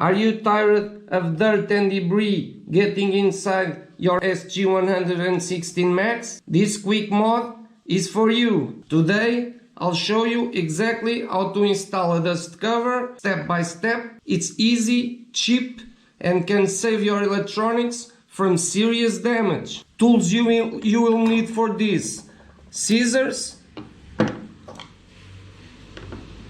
Are you tired of dirt and debris getting inside your SG116 Max? This quick mod is for you. Today I'll show you exactly how to install a dust cover step by step. It's easy, cheap, and can save your electronics from serious damage. Tools you will need for this: scissors,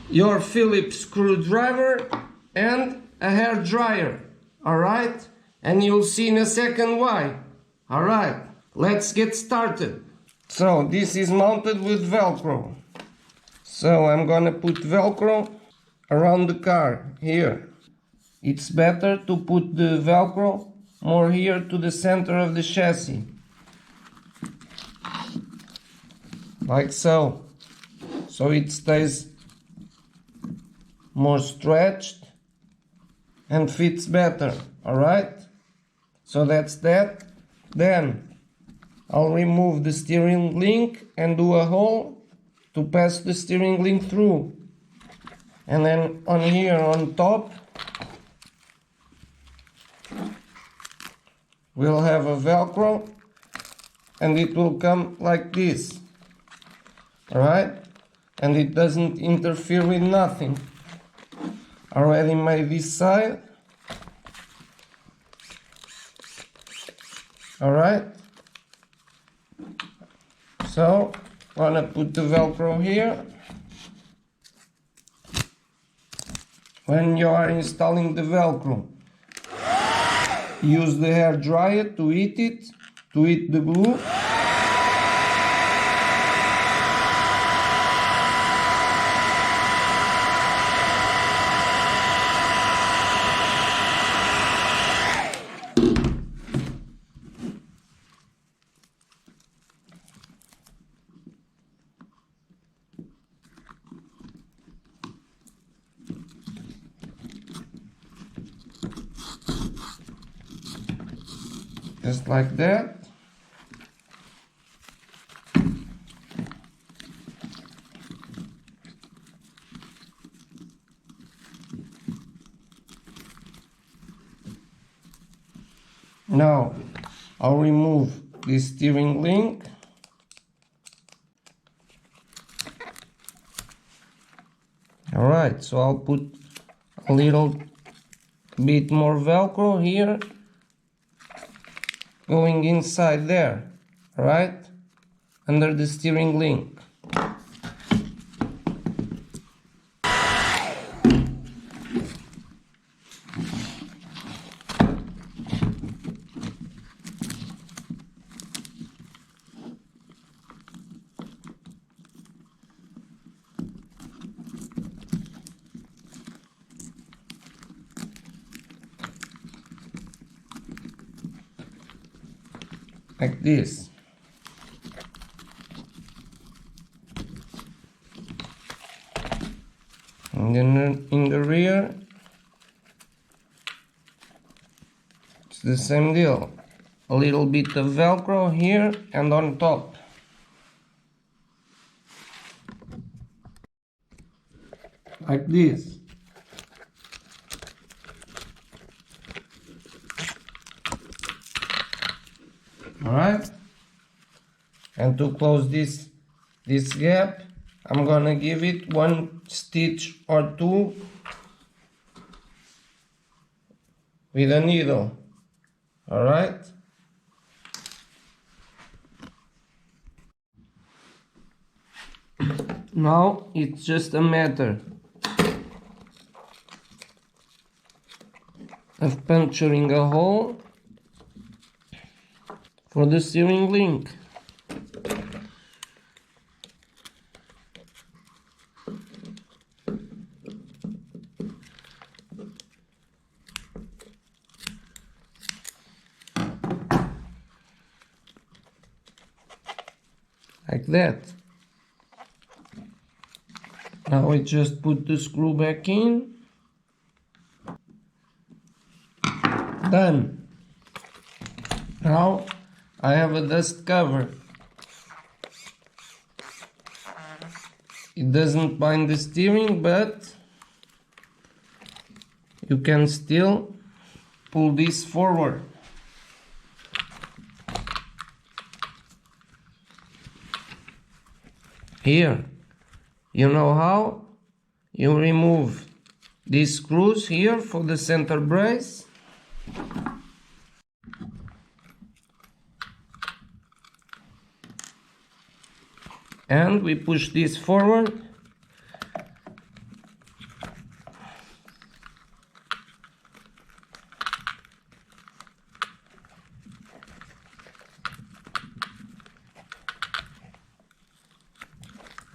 your Phillips screwdriver, and a hair dryer. Alright? And you'll see in a second why. Alright, let's get started. So this is mounted with Velcro. So I'm gonna put Velcro around the car here. It's better to put the Velcro more here to the center of the chassis. Like so. So it stays more stretched and fits better. Alright? So that's that. Then I'll remove the steering link and do a hole to pass the steering link through. And then on here on top we'll have a Velcro, and it will come like this. Alright? And it doesn't interfere with nothing. Already made this side. Alright? So, gonna put the Velcro here. When you are installing the Velcro, use the hair dryer to heat it, to heat the glue. Just like that. Now I'll remove this steering link. Alright, so I'll put a little bit more Velcro here, going inside there, right, under the steering link. Like this. And then in the rear, it's the same deal. A little bit of Velcro here and on top. Like this. Alright, and to close this gap, I'm gonna give it one stitch or two with a needle. Alright, now it's just a matter of puncturing a hole for the steering link. Like that. Now we just put the screw back in. Done. Now I have a dust cover. It doesn't bind the steering, but you can still pull this forward. Here, you know how? You remove these screws here for the center brace. And we push this forward.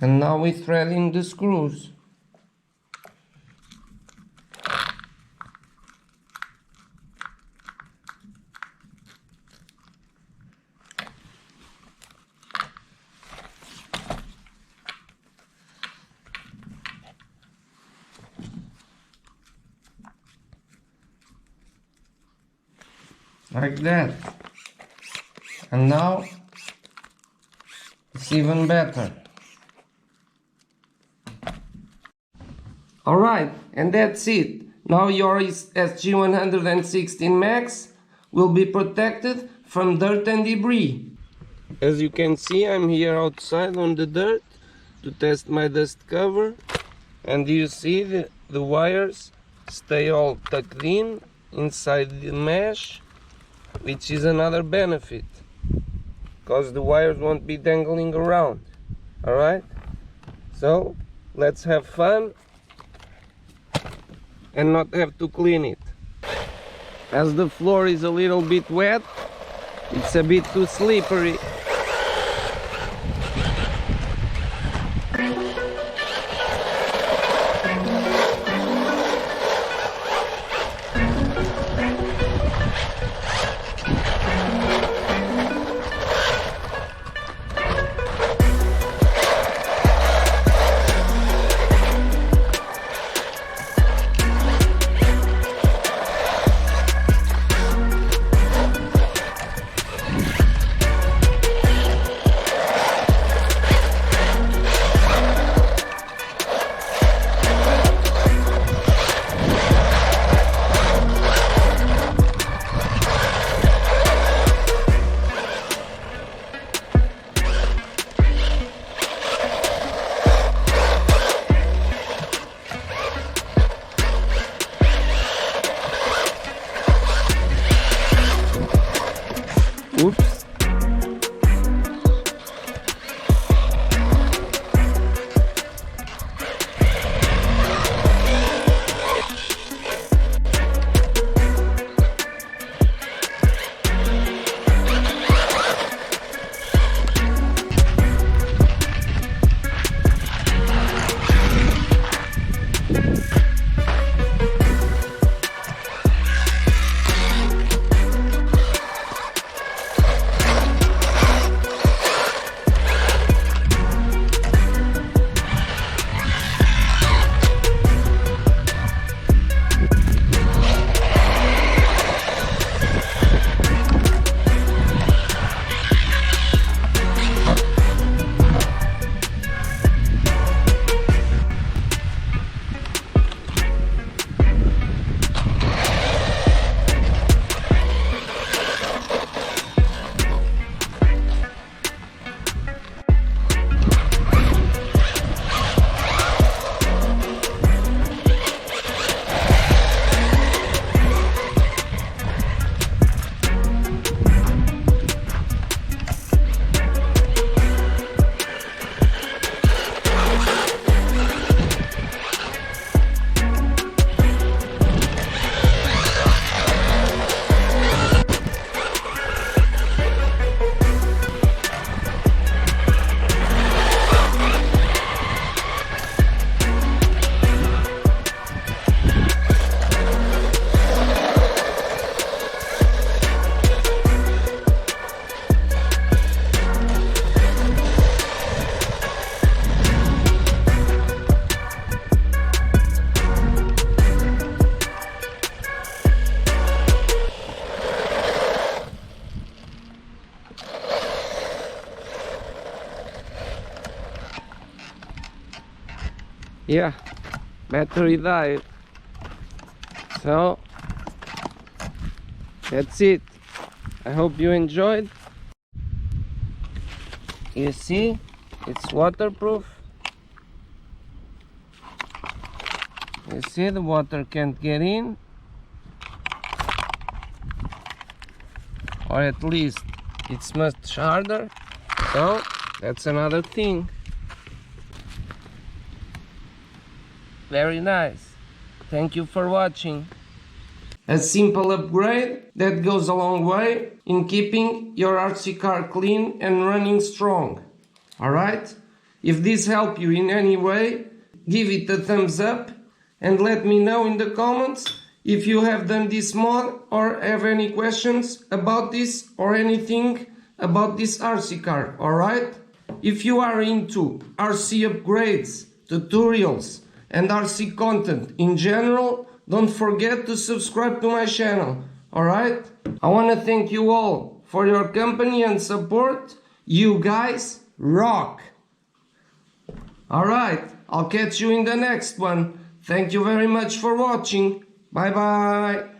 And now we thread in the screws. Like that. And now it's even better. Alright, and that's it. Now your SG116 Max will be protected from dirt and debris. As you can see, I'm here outside on the dirt to test my dust cover. And you see the wires stay all tucked in inside the mesh, which is another benefit, because the wires won't be dangling around. Alright? So, let's have fun and not have to clean it. As the floor is a little bit wet, it's a bit too slippery. Oops. Yeah, battery died. So that's it. I hope you enjoyed. You see, it's waterproof. You see, the water can't get in, or at least it's much harder. So that's another thing. Very nice. Thank you for watching. A simple upgrade that goes a long way in keeping your RC car clean and running strong. Alright? If this helped you in any way, give it a thumbs up and let me know in the comments if you have done this mod or have any questions about this or anything about this RC car. Alright? If you are into RC upgrades, tutorials and RC content in general, don't forget to subscribe to my channel, alright? I want to thank you all for your company and support. You guys rock! Alright, I'll catch you in the next one. Thank you very much for watching. Bye bye!